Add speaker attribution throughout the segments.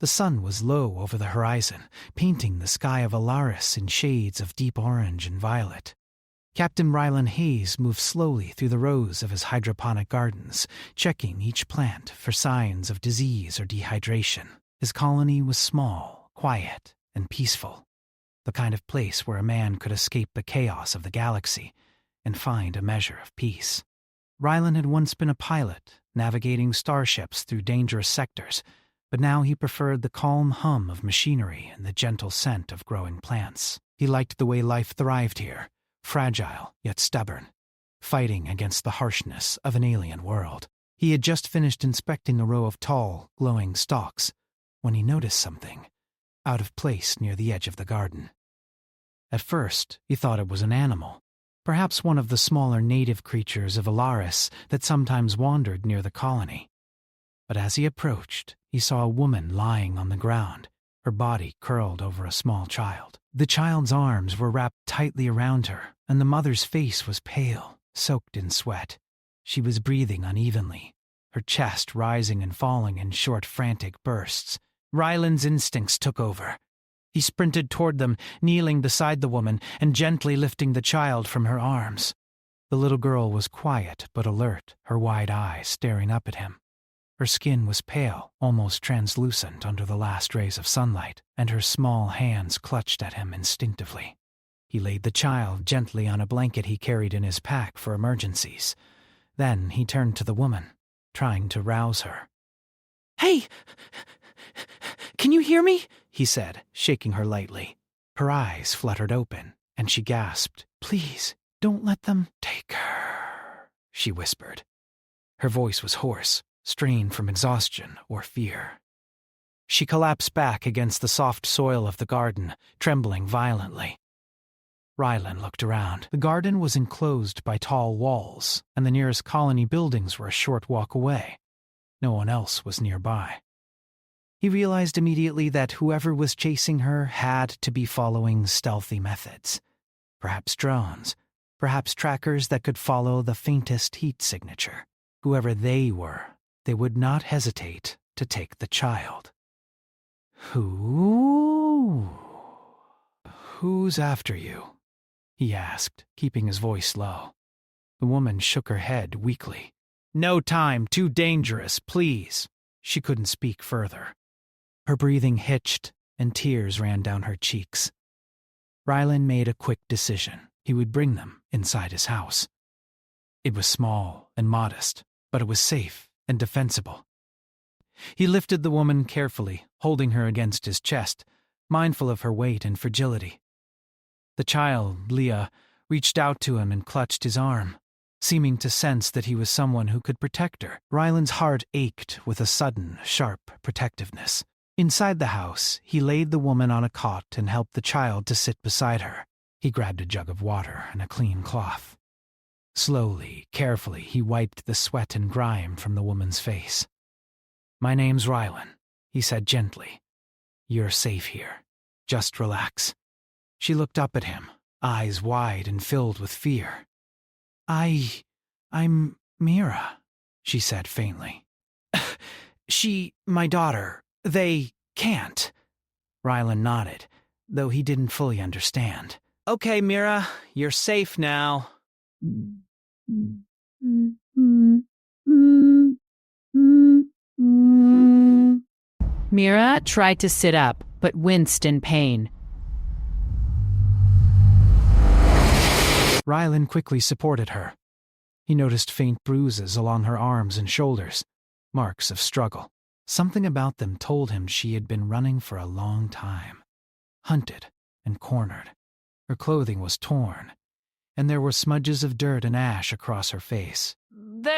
Speaker 1: The sun was low over the horizon, painting the sky of Alaris in shades of deep orange and violet. Captain Rylan Hayes moved slowly through the rows of his hydroponic gardens, checking each plant for signs of disease or dehydration. His colony was small, quiet, and peaceful, the kind of place where a man could escape the chaos of the galaxy and find a measure of peace. Rylan had once been a pilot, navigating starships through dangerous sectors, but now he preferred the calm hum of machinery and the gentle scent of growing plants. He liked the way life thrived here, fragile yet stubborn, fighting against the harshness of an alien world. He had just finished inspecting a row of tall, glowing stalks when he noticed something out of place near the edge of the garden. At first, he thought it was an animal, perhaps one of the smaller native creatures of Alaris that sometimes wandered near the colony. But as he approached, he saw a woman lying on the ground, her body curled over a small child. The child's arms were wrapped tightly around her, and the mother's face was pale, soaked in sweat. She was breathing unevenly, her chest rising and falling in short, frantic bursts. Rylan's instincts took over. He sprinted toward them, kneeling beside the woman and gently lifting the child from her arms. The little girl was quiet but alert, her wide eyes staring up at him. Her skin was pale, almost translucent under the last rays of sunlight, and her small hands clutched at him instinctively. He laid the child gently on a blanket he carried in his pack for emergencies. Then he turned to the woman, trying to rouse her. "Hey! Can you hear me?" he said, shaking her lightly. Her eyes fluttered open, and she gasped. "Please, don't let them take her," she whispered. Her voice was hoarse, strained from exhaustion or fear. She collapsed back against the soft soil of the garden, trembling violently. Rylan looked around. The garden was enclosed by tall walls, and the nearest colony buildings were a short walk away. No one else was nearby. He realized immediately that whoever was chasing her had to be following stealthy methods. Perhaps drones, perhaps trackers that could follow the faintest heat signature. Whoever they were, they would not hesitate to take the child. Who's after you?" he asked, keeping his voice low. The woman shook her head weakly. "No time, too dangerous, please." She couldn't speak further. Her breathing hitched, and tears ran down her cheeks. Rylan made a quick decision. He would bring them inside his house. It was small and modest, but it was safe and defensible. He lifted the woman carefully, holding her against his chest, mindful of her weight and fragility. The child, Leah, reached out to him and clutched his arm, seeming to sense that he was someone who could protect her. Rylan's heart ached with a sudden, sharp protectiveness. Inside the house, he laid the woman on a cot and helped the child to sit beside her. He grabbed a jug of water and a clean cloth. Slowly, carefully, he wiped the sweat and grime from the woman's face. "My name's Rylan," he said gently. "You're safe here. Just relax." She looked up at him, eyes wide and filled with fear. I'm Mira," she said faintly. My daughter, they can't." Rylan nodded, though he didn't fully understand. "Okay, Mira, you're safe now."
Speaker 2: Mira tried to sit up, but winced in pain.
Speaker 1: Rylan quickly supported her. He noticed faint bruises along her arms and shoulders, marks of struggle. Something about them told him she had been running for a long time, hunted and cornered. Her clothing was torn, and there were smudges of dirt and ash across her face.
Speaker 2: "They're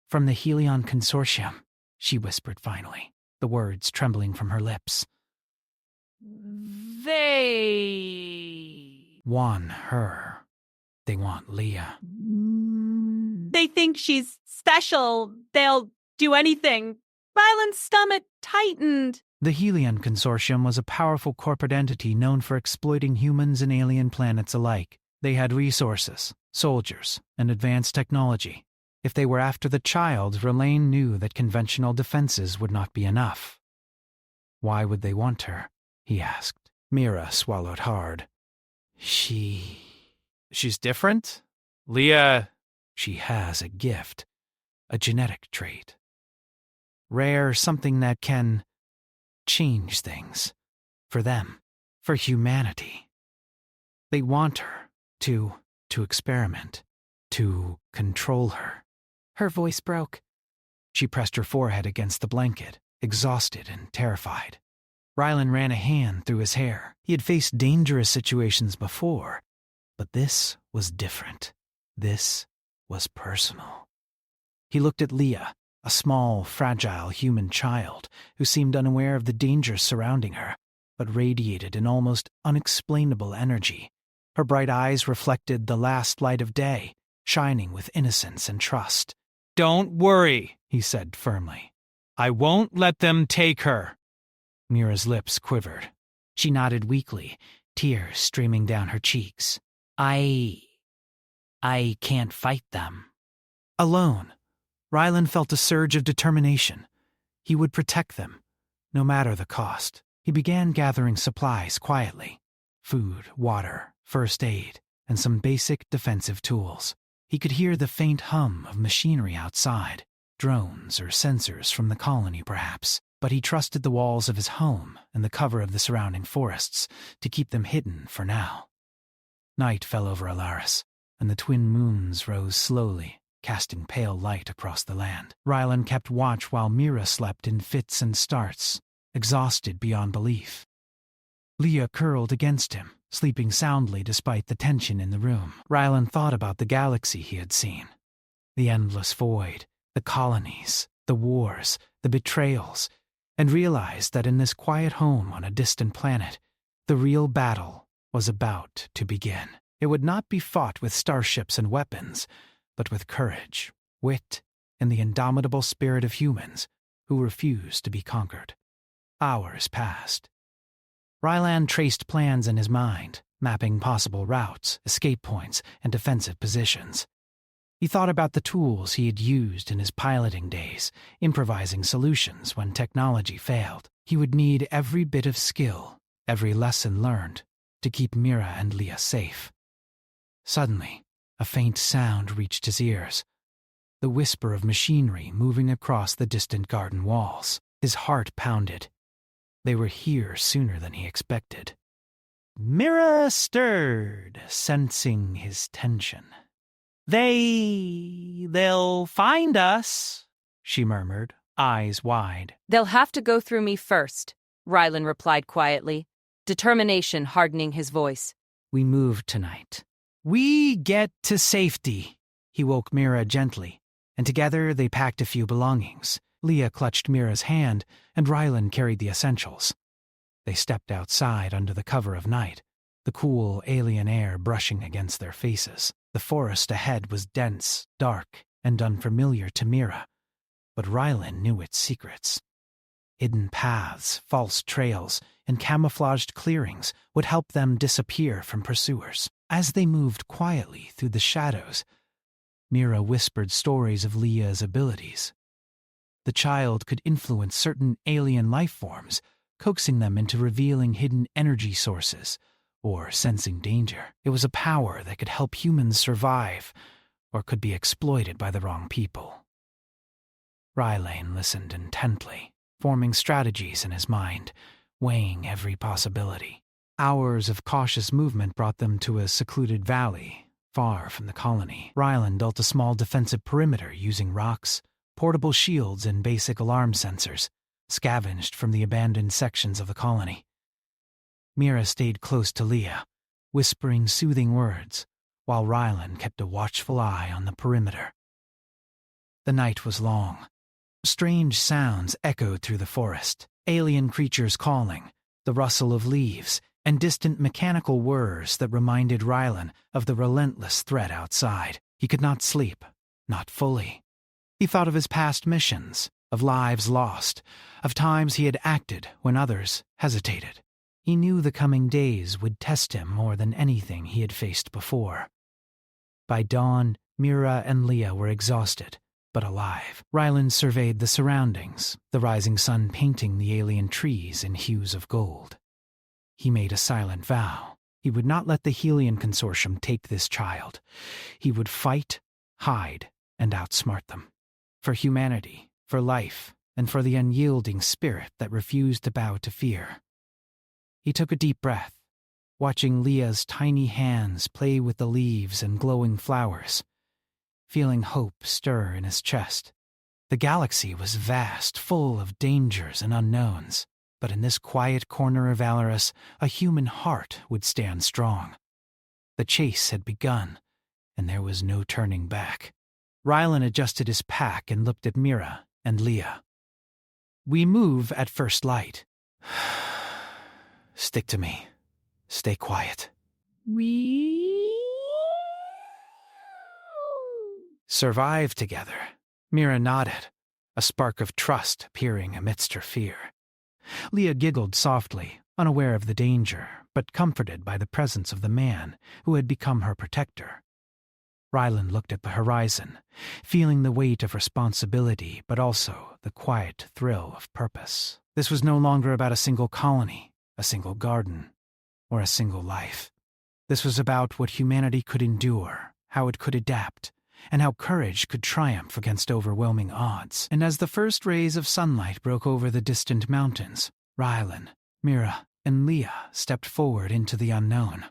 Speaker 1: "From the Helion Consortium," she whispered finally, the words trembling from her lips.
Speaker 2: They
Speaker 1: "Want her. They want Leah."
Speaker 2: They think she's special. They'll do anything." Rylan's stomach tightened.
Speaker 1: The Helion Consortium was a powerful corporate entity known for exploiting humans and alien planets alike. They had resources, soldiers, and advanced technology, If they were after the child, Verlaine knew that conventional defenses would not be enough. Why would they want her? He asked. Mira swallowed hard. She's different? Leah... She has a gift, a genetic trait. Rare, something that can change things. For them, for humanity. They want her to experiment, to control her. Her voice broke. She pressed her forehead against the blanket, exhausted and terrified. Rylan ran a hand through his hair. He had faced dangerous situations before, but this was different. This was personal. He looked at Leah, a small, fragile human child who seemed unaware of the dangers surrounding her, but radiated an almost unexplainable energy. Her bright eyes reflected the last light of day, shining with innocence and trust. "Don't worry," he said firmly. "I won't let them take her." Mira's lips quivered. She nodded weakly, tears streaming down her cheeks. I can't fight them." Alone, Rylan felt a surge of determination. He would protect them, no matter the cost. He began gathering supplies quietly. Food, water, first aid, and some basic defensive tools. He could hear the faint hum of machinery outside, drones or sensors from the colony perhaps, but he trusted the walls of his home and the cover of the surrounding forests to keep them hidden for now. Night fell over Alaris, and the twin moons rose slowly, casting pale light across the land. Rylan kept watch while Mira slept in fits and starts, exhausted beyond belief. Leah curled against him, sleeping soundly despite the tension in the room. Rylan thought about the galaxy he had seen. The endless void, the colonies, the wars, the betrayals, and realized that in this quiet home on a distant planet, the real battle was about to begin. It would not be fought with starships and weapons, but with courage, wit, and the indomitable spirit of humans who refused to be conquered. Hours passed. Rylan traced plans in his mind, mapping possible routes, escape points, and defensive positions. He thought about the tools he had used in his piloting days, improvising solutions when technology failed. He would need every bit of skill, every lesson learned, to keep Mira and Leah safe. Suddenly, a faint sound reached his ears, the whisper of machinery moving across the distant garden walls. His heart pounded. They were here sooner than he expected. Mira stirred, sensing his tension. They'll find us," she murmured, eyes wide.
Speaker 3: "They'll have to go through me first," Rylan replied quietly, determination hardening his voice.
Speaker 1: "We moved tonight. We get to safety." He woke Mira gently, and together they packed a few belongings. Leah clutched Mira's hand, and Rylan carried the essentials. They stepped outside under the cover of night, the cool alien air brushing against their faces. The forest ahead was dense, dark, and unfamiliar to Mira, but Rylan knew its secrets. Hidden paths, false trails, and camouflaged clearings would help them disappear from pursuers. As they moved quietly through the shadows, Mira whispered stories of Leah's abilities. The child could influence certain alien life forms, coaxing them into revealing hidden energy sources or sensing danger. It was a power that could help humans survive or could be exploited by the wrong people. Rylan listened intently, forming strategies in his mind, weighing every possibility. Hours of cautious movement brought them to a secluded valley, far from the colony. Rylan built a small defensive perimeter using rocks, portable shields, and basic alarm sensors, scavenged from the abandoned sections of the colony. Mira stayed close to Leah, whispering soothing words, while Rylan kept a watchful eye on the perimeter. The night was long. Strange sounds echoed through the forest, alien creatures calling, the rustle of leaves, and distant mechanical whirs that reminded Rylan of the relentless threat outside. He could not sleep, not fully. He thought of his past missions, of lives lost, of times he had acted when others hesitated. He knew the coming days would test him more than anything he had faced before. By dawn, Mira and Leah were exhausted, but alive. Ryland surveyed the surroundings, the rising sun painting the alien trees in hues of gold. He made a silent vow. He would not let the Helion Consortium take this child. He would fight, hide, and outsmart them. For humanity, for life, and for the unyielding spirit that refused to bow to fear. He took a deep breath, watching Leah's tiny hands play with the leaves and glowing flowers, feeling hope stir in his chest. The galaxy was vast, full of dangers and unknowns, but in this quiet corner of Valoris, a human heart would stand strong. The chase had begun, and there was no turning back. Rylan adjusted his pack and looked at Mira and Leah. "We move at first light. Stick to me. Stay quiet." Survive together. Mira nodded, a spark of trust appearing amidst her fear. Leah giggled softly, unaware of the danger, but comforted by the presence of the man who had become her protector. Rylan looked at the horizon, feeling the weight of responsibility, but also the quiet thrill of purpose. This was no longer about a single colony, a single garden, or a single life. This was about what humanity could endure, how it could adapt, and how courage could triumph against overwhelming odds. And as the first rays of sunlight broke over the distant mountains, Rylan, Mira, and Leah stepped forward into the unknown,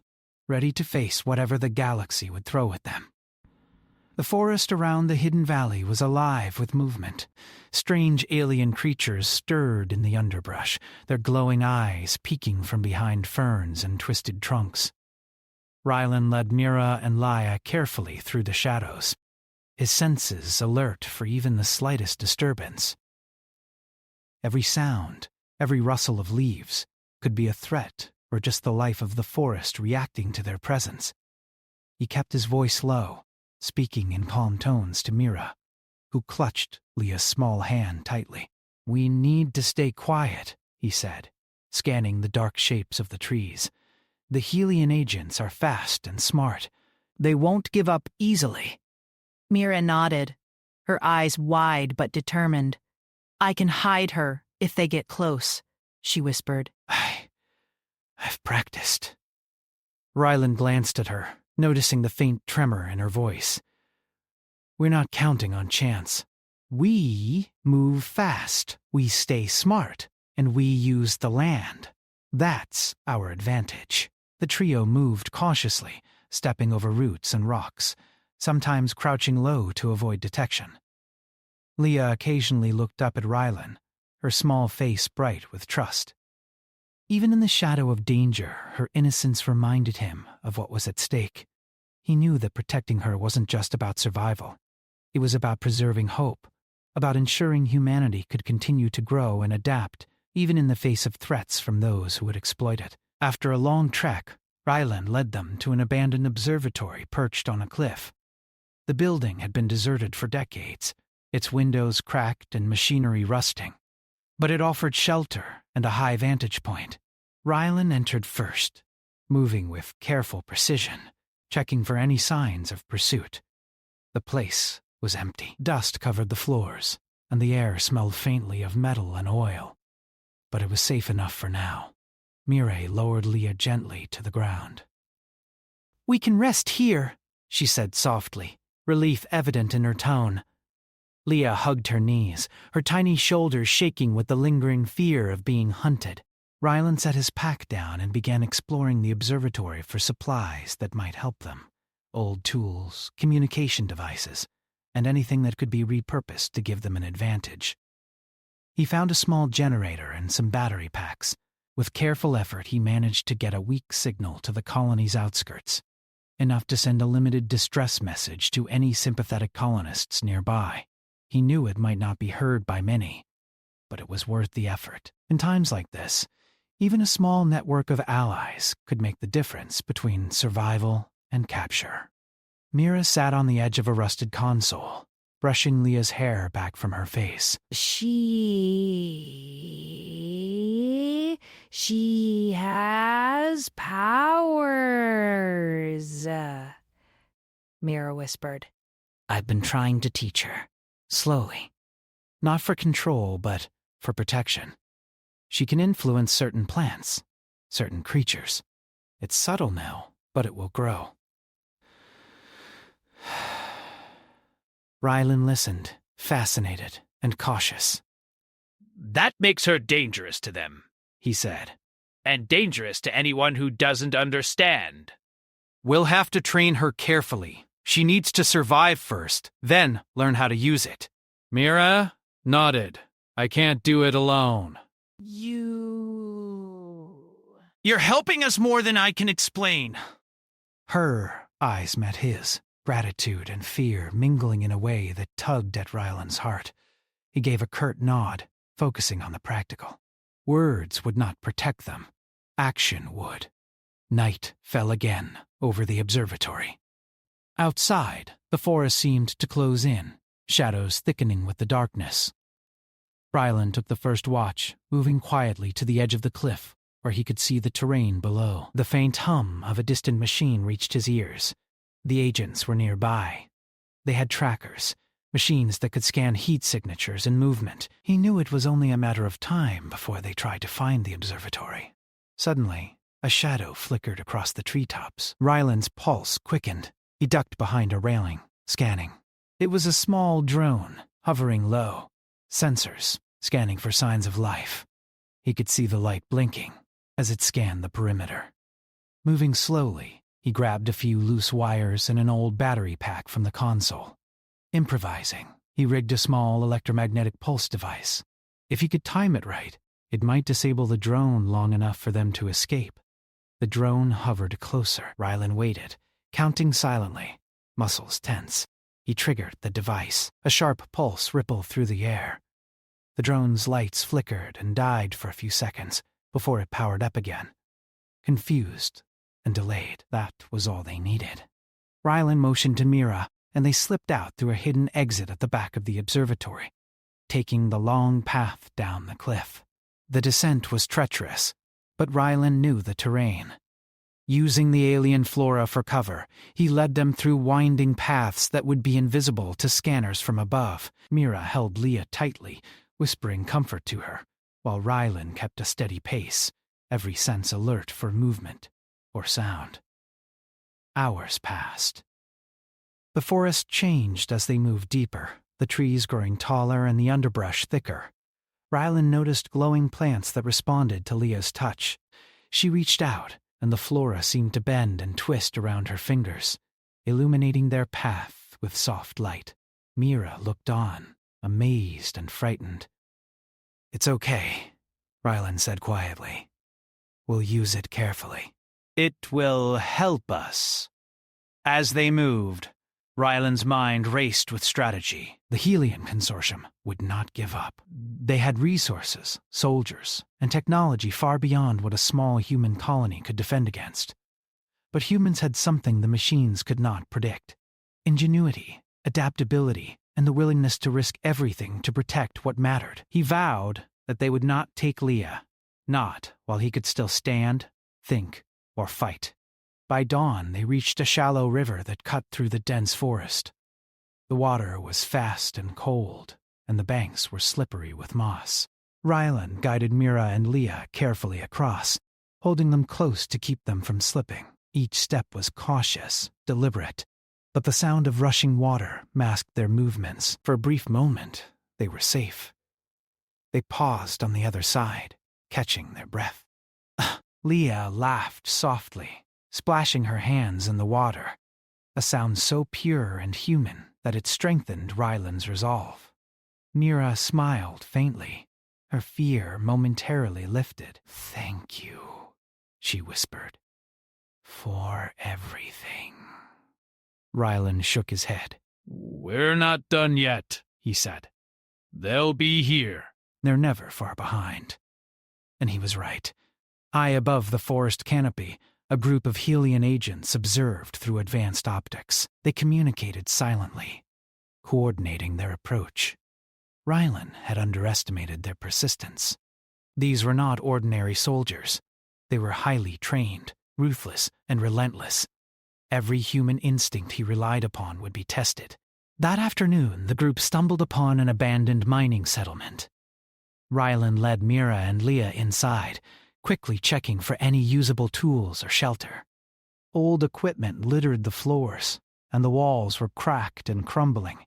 Speaker 1: ready to face whatever the galaxy would throw at them. The forest around the hidden valley was alive with movement. Strange alien creatures stirred in the underbrush, their glowing eyes peeking from behind ferns and twisted trunks. Rylan led Mira and Leah carefully through the shadows, his senses alert for even the slightest disturbance. Every sound, every rustle of leaves, could be a threat or just the life of the forest reacting to their presence. He kept his voice low, speaking in calm tones to Mira, who clutched Leah's small hand tightly. "We need to stay quiet," he said, scanning the dark shapes of the trees. "The Helion agents are fast and smart. They won't give up easily."
Speaker 2: Mira nodded, her eyes wide but determined. "I can hide her if they get close," she whispered.
Speaker 1: I've practiced." Rylan glanced at her, noticing the faint tremor in her voice. "We're not counting on chance. We move fast, we stay smart, and we use the land. That's our advantage." The trio moved cautiously, stepping over roots and rocks, sometimes crouching low to avoid detection. Leah occasionally looked up at Rylan, her small face bright with trust. Even in the shadow of danger, her innocence reminded him of what was at stake. He knew that protecting her wasn't just about survival. It was about preserving hope, about ensuring humanity could continue to grow and adapt, even in the face of threats from those who would exploit it. After a long trek, Rylan led them to an abandoned observatory perched on a cliff. The building had been deserted for decades, its windows cracked and machinery rusting. But it offered shelter and a high vantage point. Rylan entered first, moving with careful precision, checking for any signs of pursuit. The place was empty. Dust covered the floors, and the air smelled faintly of metal and oil. But it was safe enough for now. Mira lowered Leah gently to the ground. "We can rest here," she said softly, relief evident in her tone. Leah hugged her knees, her tiny shoulders shaking with the lingering fear of being hunted. Rylan set his pack down and began exploring the observatory for supplies that might help them. Old tools, communication devices, and anything that could be repurposed to give them an advantage. He found a small generator and some battery packs. With careful effort, he managed to get a weak signal to the colony's outskirts, enough to send a limited distress message to any sympathetic colonists nearby. He knew it might not be heard by many, but it was worth the effort. In times like this, even a small network of allies could make the difference between survival and capture. Mira sat on the edge of a rusted console, brushing Leah's hair back from her face.
Speaker 2: She has powers, Mira whispered.
Speaker 1: I've been trying to teach her, slowly. Not for control, but for protection. She can influence certain plants, certain creatures. It's subtle now, but it will grow. Rylan listened, fascinated and cautious.
Speaker 4: That makes her dangerous to them,
Speaker 1: He said.
Speaker 4: and dangerous to anyone who doesn't understand.
Speaker 1: We'll have to train her carefully. She needs to survive first, then learn how to use it. Mira nodded. I can't do it alone. You're helping us more than I can explain. Her eyes met his, gratitude and fear mingling in a way that tugged at Ryland's heart. He gave a curt nod, focusing on the practical. Words would not protect them. Action would. Night fell again over the observatory. Outside, the forest seemed to close in, shadows thickening with the darkness. Ryland took the first watch, moving quietly to the edge of the cliff, where he could see the terrain below. The faint hum of a distant machine reached his ears. The agents were nearby. They had trackers, machines that could scan heat signatures and movement. He knew it was only a matter of time before they tried to find the observatory. Suddenly, a shadow flickered across the treetops. Ryland's pulse quickened. He ducked behind a railing, scanning. It was a small drone, hovering low. Sensors, scanning for signs of life. He could see the light blinking as it scanned the perimeter. Moving slowly, he grabbed a few loose wires and an old battery pack from the console. Improvising, he rigged a small electromagnetic pulse device. If he could time it right, it might disable the drone long enough for them to escape. The drone hovered closer. Ryland waited, counting silently, muscles tense. He triggered the device. A sharp pulse rippled through the air. The drone's lights flickered and died for a few seconds before it powered up again. Confused and delayed, that was all they needed. Ryland motioned to Mira, and they slipped out through a hidden exit at the back of the observatory, taking the long path down the cliff. The descent was treacherous, but Ryland knew the terrain. Using the alien flora for cover, he led them through winding paths that would be invisible to scanners from above. Mira held Leah tightly, whispering comfort to her, while Ryland kept a steady pace, every sense alert for movement or sound. Hours passed. The forest changed as they moved deeper, the trees growing taller and the underbrush thicker. Ryland noticed glowing plants that responded to Leah's touch. She reached out, and the flora seemed to bend and twist around her fingers, illuminating their path with soft light. Mira looked on, amazed and frightened. It's okay, Ryland said quietly. We'll use it carefully. It will help us. As they moved, Ryland's mind raced with strategy. The Helion Consortium would not give up. They had resources, soldiers, and technology far beyond what a small human colony could defend against. But humans had something the machines could not predict: ingenuity, adaptability, and the willingness to risk everything to protect what mattered. He vowed that they would not take Leah, not while he could still stand, think, or fight. By dawn, they reached a shallow river that cut through the dense forest. The water was fast and cold, and the banks were slippery with moss. Ryland guided Mira and Leah carefully across, holding them close to keep them from slipping. Each step was cautious, deliberate, but the sound of rushing water masked their movements. For a brief moment, they were safe. They paused on the other side, catching their breath. Leah laughed softly, splashing her hands in the water, a sound so pure and human that it strengthened Ryland's resolve. Mira smiled faintly, her fear momentarily lifted. "Thank you," she whispered, "for everything." Ryland shook his head.
Speaker 4: "We're not done yet,"
Speaker 1: he said.
Speaker 4: "They'll be here."
Speaker 1: They're never far behind. And he was right. High above the forest canopy, a group of Helion agents observed through advanced optics. They communicated silently, coordinating their approach. Ryland had underestimated their persistence. These were not ordinary soldiers. They were highly trained, ruthless, and relentless. Every human instinct he relied upon would be tested, That afternoon, the group stumbled upon an abandoned mining settlement. Rylan led Mira and Leah inside, quickly checking for any usable tools or shelter. Old equipment littered the floors, and the walls were cracked and crumbling,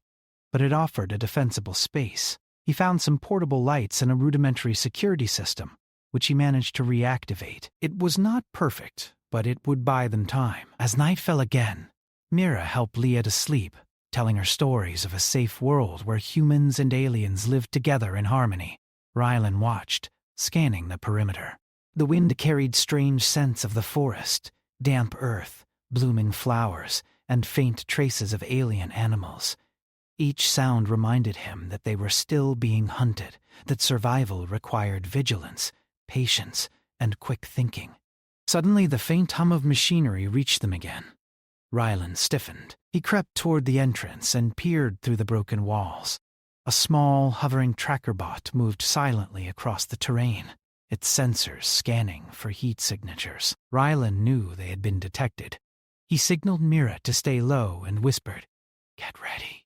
Speaker 1: but it offered a defensible space. He found some portable lights and a rudimentary security system, which he managed to reactivate. It was not perfect, but it would buy them time. As night fell again, Mira helped Leah to sleep, telling her stories of a safe world where humans and aliens lived together in harmony. Rylan watched, scanning the perimeter. The wind carried strange scents of the forest, damp earth, blooming flowers, and faint traces of alien animals. Each sound reminded him that they were still being hunted, that survival required vigilance, patience, and quick thinking. Suddenly, the faint hum of machinery reached them again. Rylan stiffened. He crept toward the entrance and peered through the broken walls. A small, hovering tracker bot moved silently across the terrain, its sensors scanning for heat signatures. Rylan knew they had been detected. He signaled Mira to stay low and whispered, "Get ready."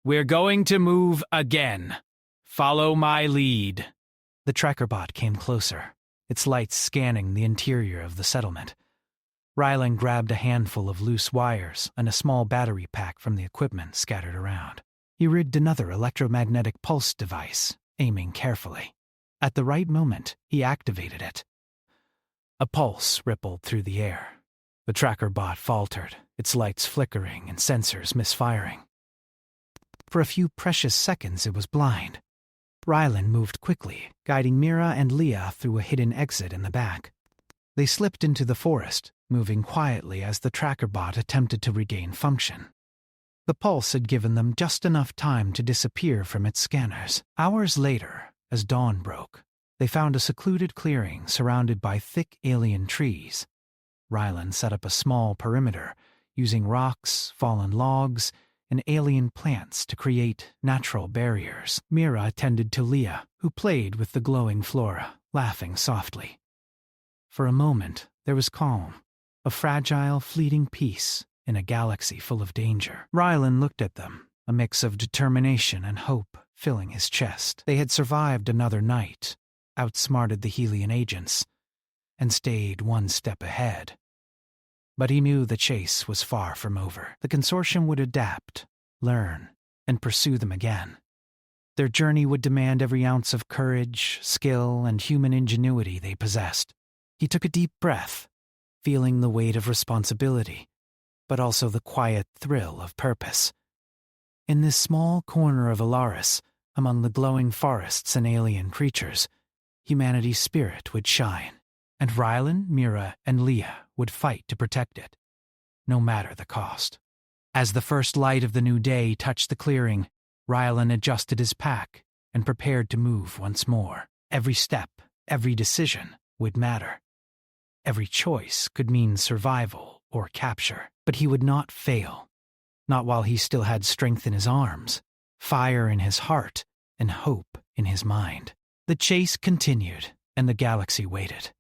Speaker 4: "We're going to move again. Follow my lead."
Speaker 1: The tracker bot came closer, its lights scanning the interior of the settlement. Rylan grabbed a handful of loose wires and a small battery pack from the equipment scattered around. He rigged another electromagnetic pulse device, aiming carefully. At the right moment, he activated it. A pulse rippled through the air. The tracker bot faltered, its lights flickering and sensors misfiring. For a few precious seconds, it was blind. Rylan moved quickly, guiding Mira and Leah through a hidden exit in the back. They slipped into the forest, moving quietly as the tracker bot attempted to regain function. The pulse had given them just enough time to disappear from its scanners. Hours later, as dawn broke, they found a secluded clearing surrounded by thick alien trees. Rylan set up a small perimeter, using rocks, fallen logs, and alien plants to create natural barriers. Mira attended to Leah, who played with the glowing flora, laughing softly. For a moment, there was calm, a fragile, fleeting peace in a galaxy full of danger. Rylan looked at them, a mix of determination and hope filling his chest. They had survived another night, outsmarted the Helian agents, and stayed one step ahead. But he knew the chase was far from over. The consortium would adapt, learn, and pursue them again. Their journey would demand every ounce of courage, skill, and human ingenuity they possessed. He took a deep breath, feeling the weight of responsibility, but also the quiet thrill of purpose. In this small corner of Alaris, among the glowing forests and alien creatures, humanity's spirit would shine, and Rylan, Mira, and Leah would fight to protect it, no matter the cost. As the first light of the new day touched the clearing, Rylan adjusted his pack and prepared to move once more. Every step, every decision would matter. Every choice could mean survival or capture, but he would not fail. Not while he still had strength in his arms, fire in his heart, and hope in his mind. The chase continued, and the galaxy waited.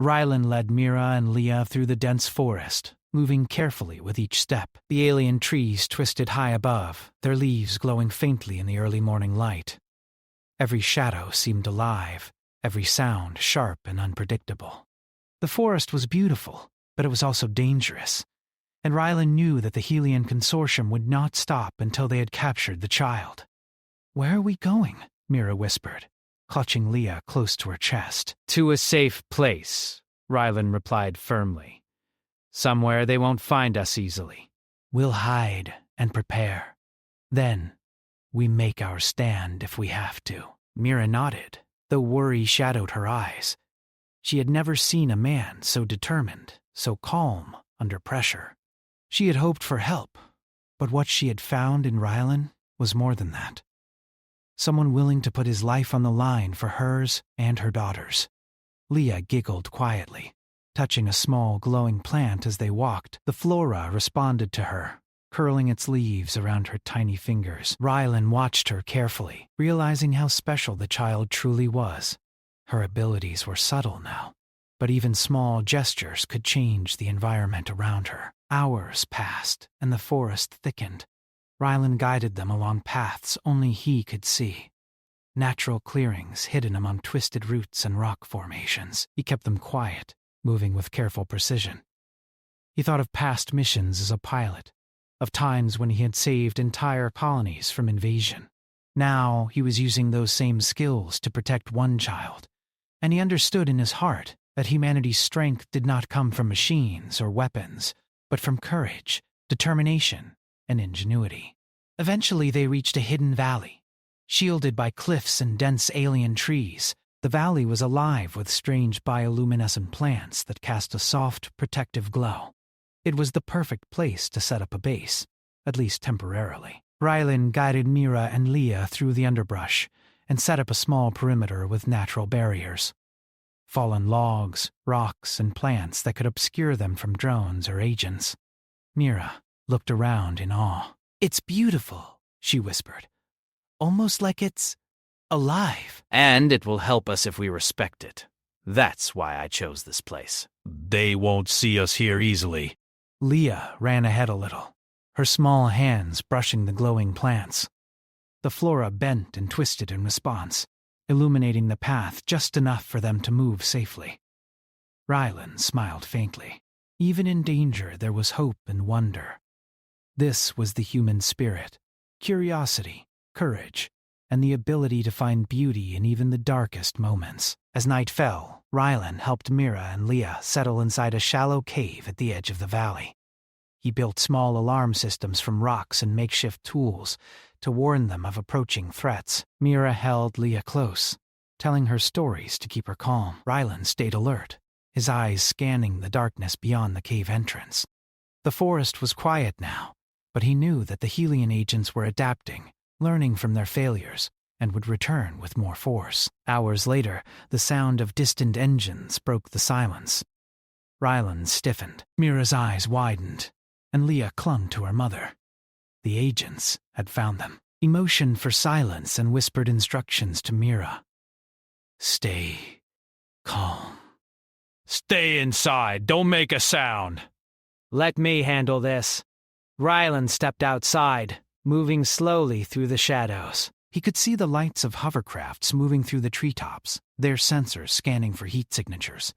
Speaker 1: Rylan led Mira and Leah through the dense forest, moving carefully with each step. The alien trees twisted high above, their leaves glowing faintly in the early morning light. Every shadow seemed alive, every sound sharp and unpredictable. The forest was beautiful, but it was also dangerous, and Rylan knew that the Helian consortium would not stop until they had captured the child. "Where are we going?" Mira whispered, clutching Leah close to her chest.
Speaker 4: "To a safe place," Rylan replied firmly. "Somewhere they won't find us easily."
Speaker 1: "We'll hide and prepare. Then, we make our stand if we have to." Mira nodded, though worry shadowed her eyes. She had never seen a man so determined, so calm under pressure. She had hoped for help, but what she had found in Rylan was more than that. Someone willing to put his life on the line for hers and her daughters. Leah giggled quietly, touching a small glowing plant as they walked. The flora responded to her, curling its leaves around her tiny fingers. Rylan watched her carefully, realizing how special the child truly was. Her abilities were subtle now, but even small gestures could change the environment around her. Hours passed, and the forest thickened. Rylan guided them along paths only he could see. Natural clearings hidden among twisted roots and rock formations. He kept them quiet, moving with careful precision. He thought of past missions as a pilot, of times when he had saved entire colonies from invasion. Now he was using those same skills to protect one child, and he understood in his heart that humanity's strength did not come from machines or weapons, but from courage, determination, and ingenuity. Eventually they reached a hidden valley. Shielded by cliffs and dense alien trees, the valley was alive with strange bioluminescent plants that cast a soft, protective glow. It was the perfect place to set up a base, at least temporarily. Rylan guided Mira and Leah through the underbrush and set up a small perimeter with natural barriers. Fallen logs, rocks, and plants that could obscure them from drones or agents. Mira looked around in awe. "It's beautiful," she whispered. "Almost like it's alive."
Speaker 4: And it will help us if we respect it. That's why I chose this place.
Speaker 5: They won't see us here easily.
Speaker 1: Leah ran ahead a little, her small hands brushing the glowing plants. The flora bent and twisted in response, illuminating the path just enough for them to move safely. Rylan smiled faintly. Even in danger, there was hope and wonder. This was the human spirit, curiosity, courage, and the ability to find beauty in even the darkest moments. As night fell, Rylan helped Mira and Leah settle inside a shallow cave at the edge of the valley. He built small alarm systems from rocks and makeshift tools to warn them of approaching threats. Mira held Leah close, telling her stories to keep her calm. Rylan stayed alert, his eyes scanning the darkness beyond the cave entrance. The forest was quiet now, but he knew that the Helian agents were adapting, learning from their failures, and would return with more force. Hours later, the sound of distant engines broke the silence. Rylan stiffened, Mira's eyes widened, and Leah clung to her mother. The agents had found them. He motioned for silence and whispered instructions to Mira. "Stay calm.
Speaker 5: Stay inside. Don't make a sound."
Speaker 4: Let me handle this. Rylan stepped outside, moving slowly through the shadows.
Speaker 1: He could see the lights of hovercrafts moving through the treetops, their sensors scanning for heat signatures.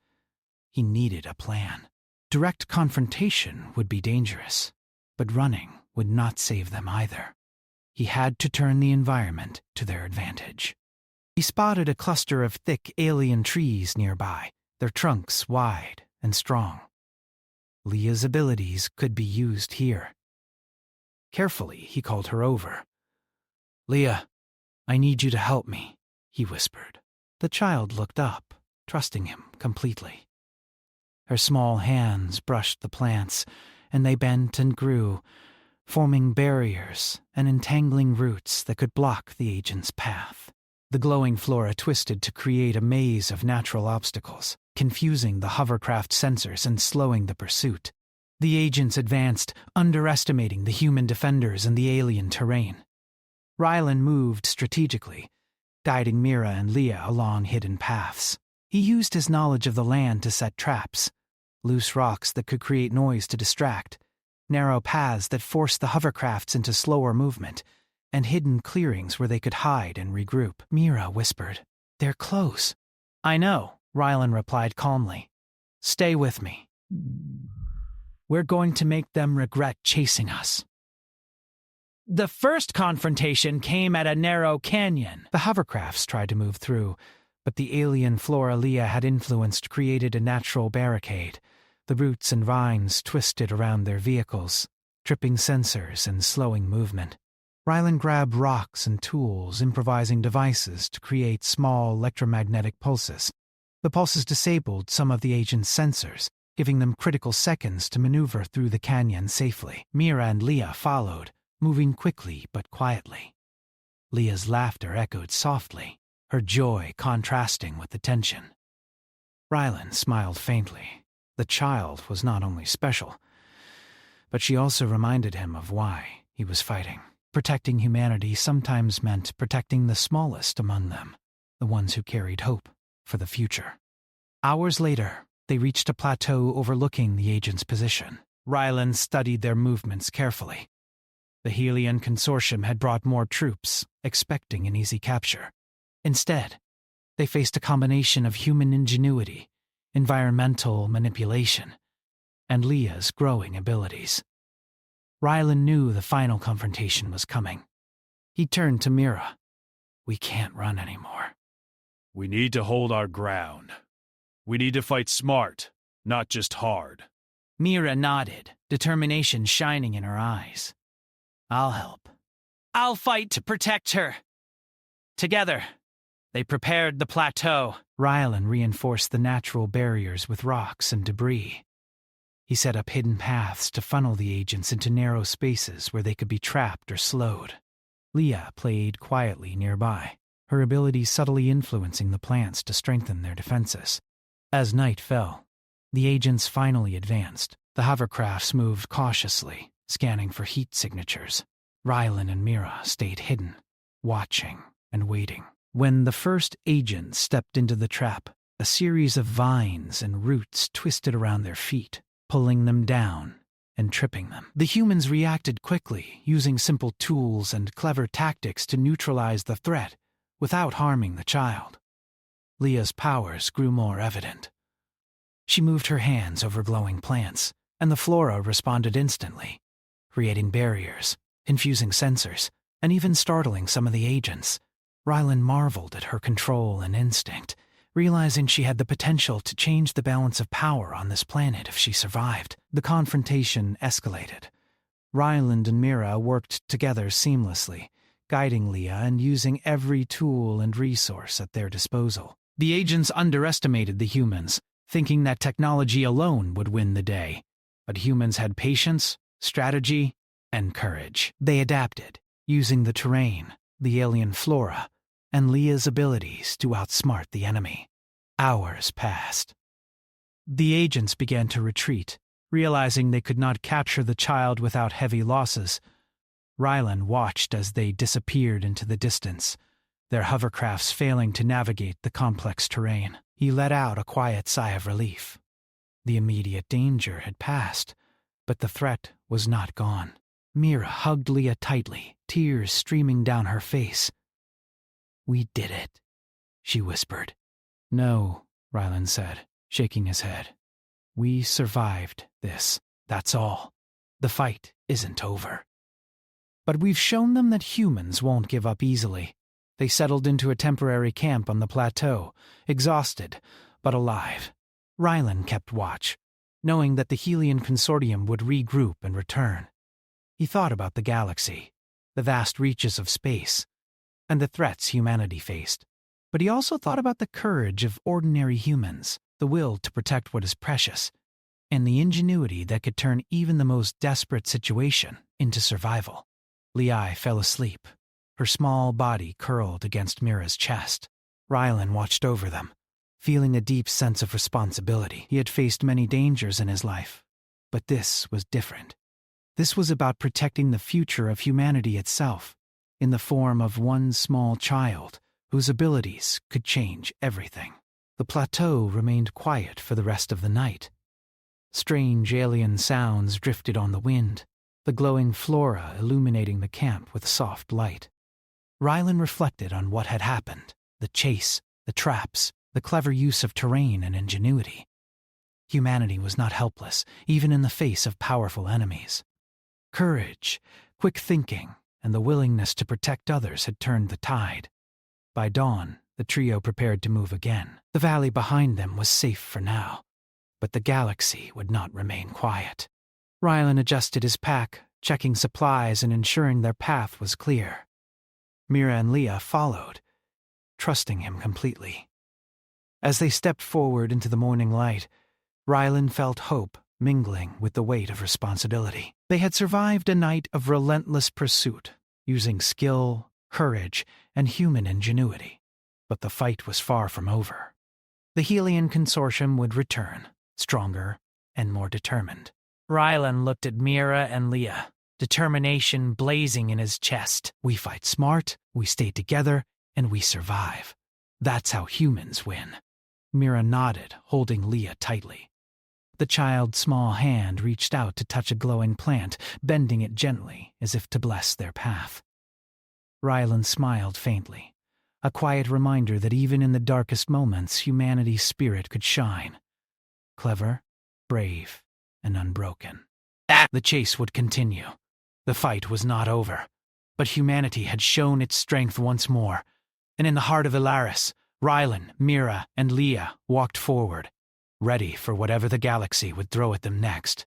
Speaker 1: He needed a plan. Direct confrontation would be dangerous, but running would not save them either. He had to turn the environment to their advantage. He spotted a cluster of thick alien trees nearby, their trunks wide and strong. Leah's abilities could be used here. Carefully, he called her over. "Leah, I need you to help me," he whispered. The child looked up, trusting him completely. Her small hands brushed the plants, and they bent and grew, forming barriers and entangling roots that could block the agent's path. The glowing flora twisted to create a maze of natural obstacles, confusing the hovercraft sensors and slowing the pursuit. The agents advanced, underestimating the human defenders and the alien terrain. Rylan moved strategically, guiding Mira and Leah along hidden paths. He used his knowledge of the land to set traps, loose rocks that could create noise to distract, narrow paths that forced the hovercrafts into slower movement, and hidden clearings where they could hide and regroup. Mira whispered, "They're close." "I know," Rylan replied calmly. "Stay with me. We're going to make them regret chasing us." The first confrontation came at a narrow canyon. The hovercrafts tried to move through, but the alien flora Leah had influenced created a natural barricade. The roots and vines twisted around their vehicles, tripping sensors and slowing movement. Rylan grabbed rocks and tools, improvising devices to create small electromagnetic pulses. The pulses disabled some of the agent's sensors, giving them critical seconds to maneuver through the canyon safely. Mira and Leah followed, moving quickly but quietly. Leah's laughter echoed softly, her joy contrasting with the tension. Rylan smiled faintly. The child was not only special, but she also reminded him of why he was fighting. Protecting humanity sometimes meant protecting the smallest among them, the ones who carried hope for the future. Hours later, they reached a plateau overlooking the agent's position. Rylan studied their movements carefully. The Helian Consortium had brought more troops, expecting an easy capture. Instead, they faced a combination of human ingenuity, environmental manipulation, and Leah's growing abilities. Rylan knew the final confrontation was coming. He turned to Mira. "We can't run anymore."
Speaker 5: We need to hold our ground. We need to fight smart, not just hard.
Speaker 1: Mira nodded, determination shining in her eyes. "I'll help. I'll fight to protect her." Together, they prepared the plateau. Rylan reinforced the natural barriers with rocks and debris. He set up hidden paths to funnel the agents into narrow spaces where they could be trapped or slowed. Leah played quietly nearby, her abilities subtly influencing the plants to strengthen their defenses. As night fell, the agents finally advanced. The hovercrafts moved cautiously, scanning for heat signatures. Rylan and Mira stayed hidden, watching and waiting. When the first agent stepped into the trap, a series of vines and roots twisted around their feet, pulling them down and tripping them. The humans reacted quickly, using simple tools and clever tactics to neutralize the threat without harming the child. Leah's powers grew more evident. She moved her hands over glowing plants, and the flora responded instantly, creating barriers, infusing sensors, and even startling some of the agents. Rylan marveled at her control and instinct, realizing she had the potential to change the balance of power on this planet if she survived. The confrontation escalated. Ryland and Mira worked together seamlessly, guiding Leah and using every tool and resource at their disposal. The agents underestimated the humans, thinking that technology alone would win the day. But humans had patience, strategy, and courage. They adapted, using the terrain, the alien flora, and Leah's abilities to outsmart the enemy. Hours passed. The agents began to retreat, realizing they could not capture the child without heavy losses. Rylan watched as they disappeared into the distance, their hovercrafts failing to navigate the complex terrain. He let out a quiet sigh of relief. The immediate danger had passed, but the threat was not gone. Mira hugged Leah tightly, tears streaming down her face. "We did it," she whispered. "No," Rylan said, shaking his head. "We survived this, that's all. The fight isn't over." But we've shown them that humans won't give up easily. They settled into a temporary camp on the plateau, exhausted, but alive. Rylan kept watch, knowing that the Helian Consortium would regroup and return. He thought about the galaxy, the vast reaches of space, and the threats humanity faced. But he also thought about the courage of ordinary humans, the will to protect what is precious, and the ingenuity that could turn even the most desperate situation into survival. Leah fell asleep, her small body curled against Mira's chest. Rylan watched over them, feeling a deep sense of responsibility. He had faced many dangers in his life, but this was different. This was about protecting the future of humanity itself, in the form of one small child whose abilities could change everything. The plateau remained quiet for the rest of the night. Strange alien sounds drifted on the wind, the glowing flora illuminating the camp with soft light. Rylan reflected on what had happened, the chase, the traps, the clever use of terrain and ingenuity. Humanity was not helpless, even in the face of powerful enemies. Courage, quick thinking, and the willingness to protect others had turned the tide. By dawn, the trio prepared to move again. The valley behind them was safe for now, but the galaxy would not remain quiet. Rylan adjusted his pack, checking supplies and ensuring their path was clear. Mira and Leah followed, trusting him completely. As they stepped forward into the morning light, Rylan felt hope mingling with the weight of responsibility. They had survived a night of relentless pursuit, using skill, courage, and human ingenuity. But the fight was far from over. The Helian Consortium would return, stronger and more determined. Rylan looked at Mira and Leah, determination blazing in his chest. We fight smart, we stay together, and we survive. That's how humans win. Mira nodded, holding Leah tightly. The child's small hand reached out to touch a glowing plant, bending it gently as if to bless their path. Rylan smiled faintly, a quiet reminder that even in the darkest moments humanity's spirit could shine. Clever, brave, and unbroken. The chase would continue. The fight was not over, but humanity had shown its strength once more, and in the heart of Ilaris, Rylan, Mira, and Leah walked forward, ready for whatever the galaxy would throw at them next.